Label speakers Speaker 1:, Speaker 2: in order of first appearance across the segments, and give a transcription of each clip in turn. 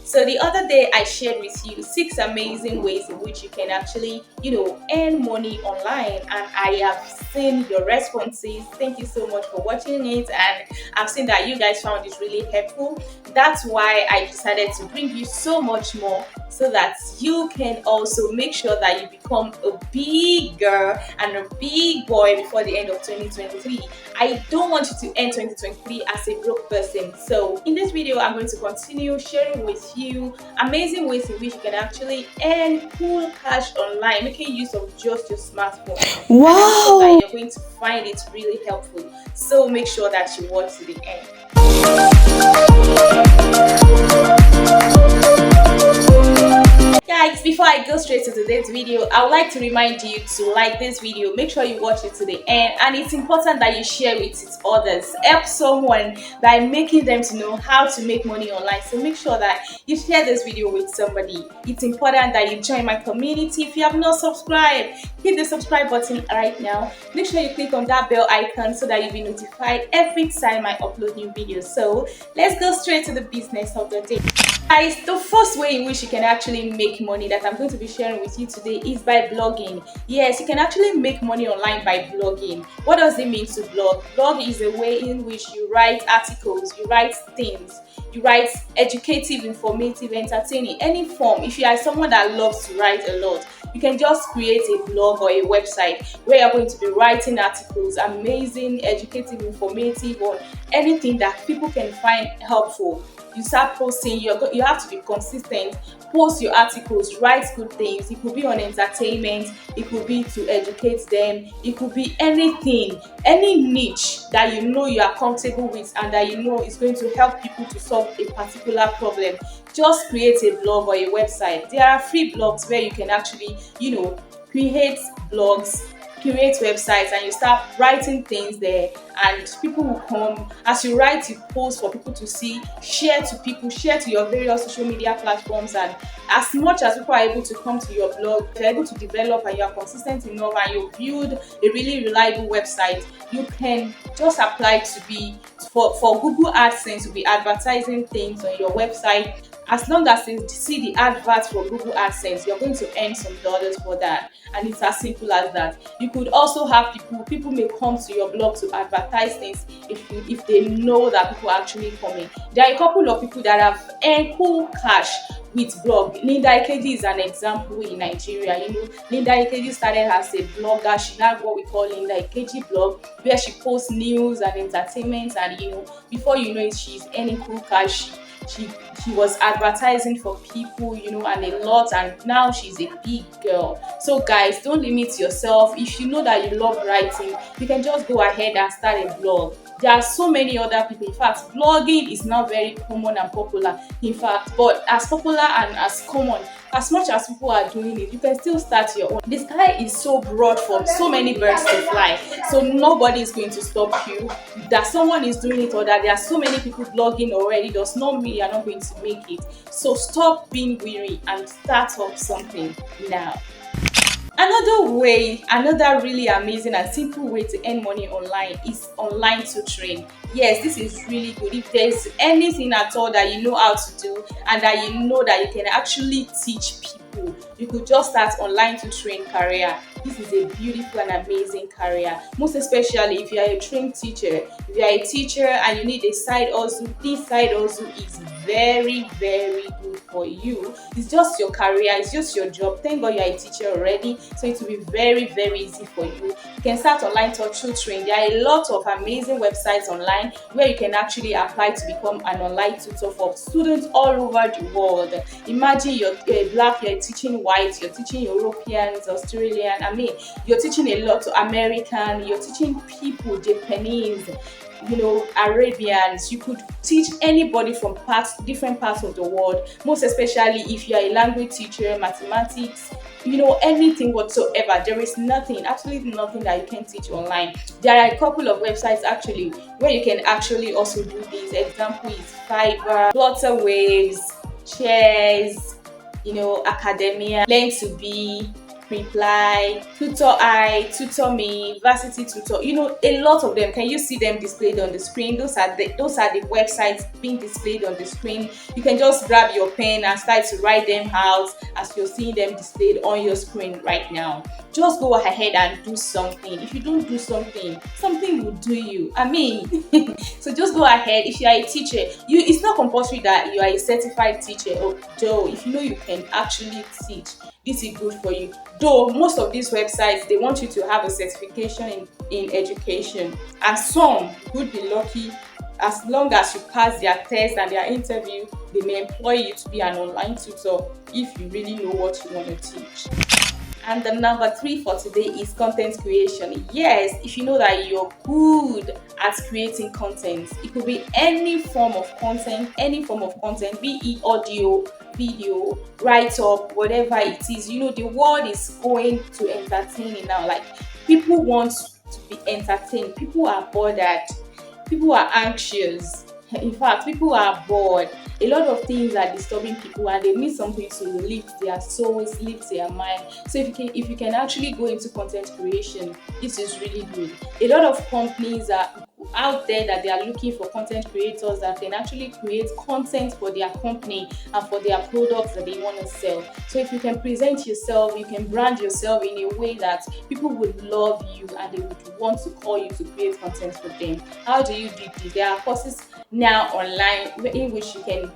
Speaker 1: So the other day I shared with you 6 amazing ways in which you can actually, earn money online, and I have seen your responses. Thank you so much for watching it, and I've seen that you guys found it really helpful. That's why I decided to bring you so much more, so that you can also make sure that you become a big girl and a big boy before the end of 2023. I don't want you to end 2023 as a broke person. So in this video, I'm going to continue sharing with you amazing ways in which you can actually earn cool cash online, making use of just your smartphone. Wow. And I'm sure that you're going to find it really helpful. So make sure that you watch to the end. Guys, before I go straight to today's video, I would like to remind you to like this video. Make sure you watch it to the end, and it's important that you share it with others. Help someone by making them to know how to make money online. So make sure that you share this video with somebody. It's important that you join my community. If you have not subscribed, hit the subscribe button right now. Make sure you click on that bell icon so that you'll be notified every time I upload new videos. So let's go straight to the business of the day. Guys, the first way in which you can actually make money that I'm going to be sharing with you today is by blogging. Yes, you can actually make money online by blogging. What does it mean to blog? Blog is a way in which you write articles, you write things, you write educative, informative, entertaining, any form. If you are someone that loves to write a lot, you can just create a blog or a website where you're going to be writing articles, amazing, educative, informative, or anything that people can find helpful. You start posting, you have to be consistent, post your articles, write good things. It could be on entertainment, it could be to educate them, it could be anything, any niche that you know you are comfortable with and that you know is going to help people to solve a particular problem. Just create a blog or a website. There are free blogs where you can actually, create blogs, create websites, and you start writing things there, and people will come. As you write, you post for people to see, share to people, share to your various social media platforms, and as much as people are able to come to your blog, if you're able to develop and you are consistent enough and you build a really reliable website, you can just apply to be for Google AdSense to be advertising things on your website. As long as you see the adverts for Google AdSense, you're going to earn some dollars for that, and it's as simple as that. You could also have people may come to your blog to advertise things if they know that people are actually coming. There are a couple of people that have earned cool cash with blog. Linda Ikeji is an example in Nigeria. Linda Ikeji started as a blogger. She had what we call Linda Ikeji blog, where she posts news and entertainment, and before you know it, she's earning cool cash. She was advertising for people, and a lot, and now she's a big girl. So guys, don't limit yourself. If you know that you love writing, you can just go ahead and start a blog. There are so many other people. In fact, blogging is not very common and popular. In fact, but as popular and as common, as much as people are doing it, you can still start your own. The sky is so broad for so many birds to fly, so nobody is going to stop you. That someone is doing it or that there are so many people blogging already does not mean you're not going to make it. So stop being weary and start up something now. Another really amazing and simple way to earn money online is online tutoring. Yes, this is really good. If there's anything at all that you know how to do and that you know that you can actually teach people, you could just start online tutoring career. This is a beautiful and amazing career, most especially if you are a trained teacher. If you are a teacher and you need a side hustle, this side hustle is very, very good for you. It's just your career, it's just your job. Thank God you are a teacher already, so it will be very, very easy for you. You can start online tutoring. There are a lot of amazing websites online where you can actually apply to become an online tutor for students all over the world. Imagine you're black, you're teaching white, you're teaching Europeans, Australian, you're teaching a lot to American, you're teaching people, Japanese, Arabians. You could teach anybody from different parts of the world, most especially if you are a language teacher, mathematics, anything whatsoever. There is nothing, absolutely nothing that you can teach online. There are a couple of websites actually where you can actually also do this. Example is Fiverr, Flutterwaves, Chairs, Academia, Learn to Be, Reply, Tutor I, Tutor Me, Varsity Tutor, a lot of them. Can you see them displayed on the screen? Those are the websites being displayed on the screen. You can just grab your pen and start to write them out as you're seeing them displayed on your screen right now. Just go ahead and do something. If you don't do something, something will do you. I mean, so just go ahead. If you are a teacher, it's not compulsory that you are a certified teacher. Or Joe, if you know you can actually teach, this is good for you. Though most of these websites, they want you to have a certification in education, and some would be lucky. As long as you pass their test and their interview, they may employ you to be an online tutor if you really know what you want to teach. And the number 3 for today is content creation. Yes, if you know that you're good at creating content, it could be any form of content, be it audio, video, write up, whatever it is. The world is going to entertaining now. Like, people want to be entertained. People are bothered. People are anxious. In fact, people are bored. A lot of things are disturbing people, and they need something to lift their souls, lift their mind. So if you can actually go into content creation, this is really good. A lot of companies are out there that they are looking for content creators that can actually create content for their company and for their products that they want to sell. So if you can present yourself, you can brand yourself in a way that people would love you and they would want to call you to create content for them. How do you do this? There are courses now online in which you can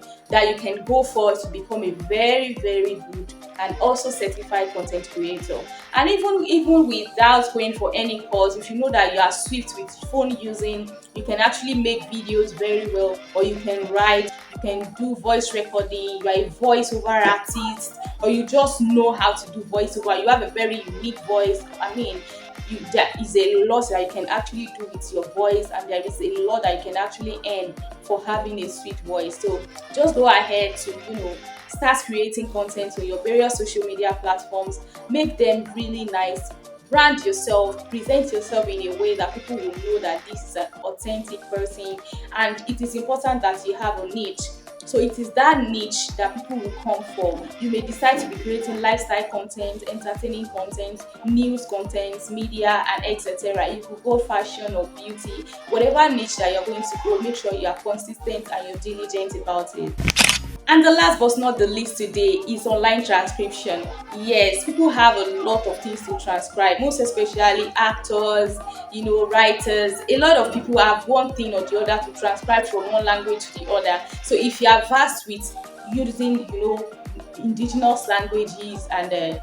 Speaker 1: go for to become a very, very good and also certified content creator. And even without going for any course, if you know that you are swift with phone using, you can actually make videos very well, or you can write, you can do voice recording, you are a voiceover artist, or you just know how to do voiceover, you have a very unique voice. I mean, there is a lot that you can actually do with your voice, and there is a lot that you can actually earn for having a sweet voice. So just go ahead to start creating content on your various social media platforms. Make them really nice. Brand yourself, present yourself in a way that people will know that this is an authentic person. And it is important that you have a niche. So it is that niche that people will come for. You may decide to be creating lifestyle content, entertaining content, news content, media, and etc. You could go fashion or beauty. Whatever niche that you're going to go, make sure you are consistent and you're diligent about it. And the last but not the least today is online transcription. Yes, people have a lot of things to transcribe, most especially actors, writers. A lot of people have one thing or the other to transcribe from one language to the other. So if you are versed with using, indigenous languages and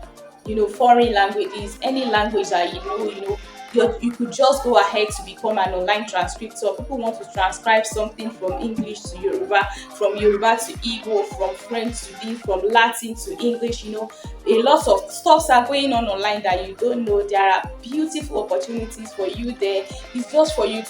Speaker 1: foreign languages, any language that you could just go ahead to become an online transcriptor. People want to transcribe something from English to Yoruba, from Yoruba to Igbo, from French to this, from Latin to English. A lot of stuffs are going on online that you don't know. There are beautiful opportunities for you there. It's just for you to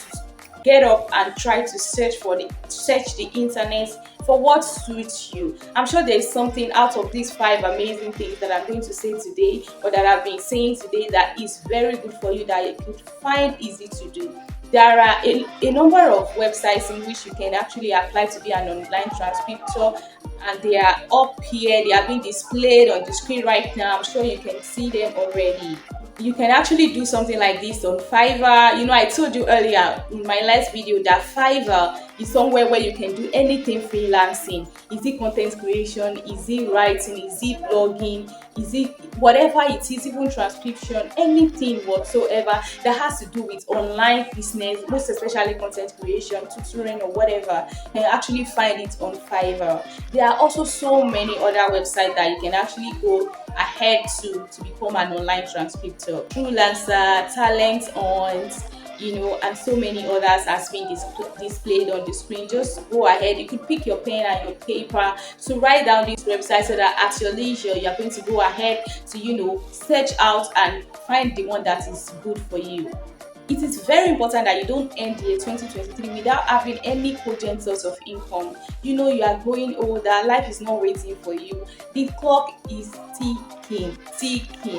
Speaker 1: get up and try to search the internet for what suits you. I'm sure there's something out of these 5 amazing things that I'm going to say today, or that I've been saying today, that is very good for you, that you could find easy to do. There are a number of websites in which you can actually apply to be an online transcriptor, and they are up here. They are being displayed on the screen right now. I'm sure you can see them already. You can actually do something like this on Fiverr. I told you earlier in my last video that Fiverr is somewhere where you can do anything freelancing. Is it content creation? Is it writing? Is it blogging? Is it whatever it is, even transcription, anything whatsoever that has to do with online business, most especially content creation, tutoring, or whatever, you can actually find it on Fiverr. There are also so many other websites that you can actually go ahead to become an online transcriptor. Freelancer, Talent On, and so many others has been displayed on the screen. Just go ahead. You could pick your pen and your paper to write down these websites, so that at your leisure you are going to go ahead to search out and find the one that is good for you. it is very important that you don't end the year 2023 without having any cogent source of income. You know, you are growing older, life is not waiting for you. The clock is ticking,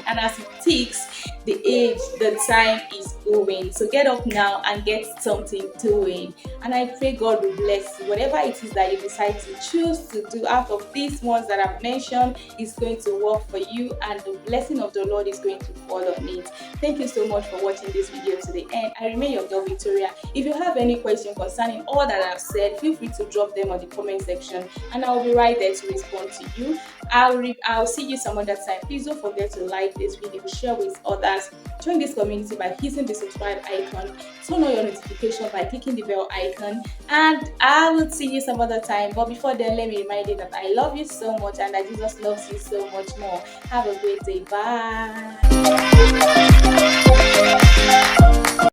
Speaker 1: and as it ticks, the age, the time is going. So get up now and get something doing. And I pray God will bless you. Whatever it is that you decide to choose to do out of these ones that I've mentioned is going to work for you, and the blessing of the Lord is going to fall on it. Thank you so much for watching this video to the end. I remain your girl Victoria. If you have any question concerning all that I've said, feel free to drop them on the comment section, and I'll be right there to respond to you. I'll see you some other time. Please don't forget to like this video, share with others, join this community by hitting the subscribe icon, turn on your notification by clicking the bell icon, and I will see you some other time. But before then, let me remind you that I love you so much and that Jesus loves you so much more. Have a great day. Bye.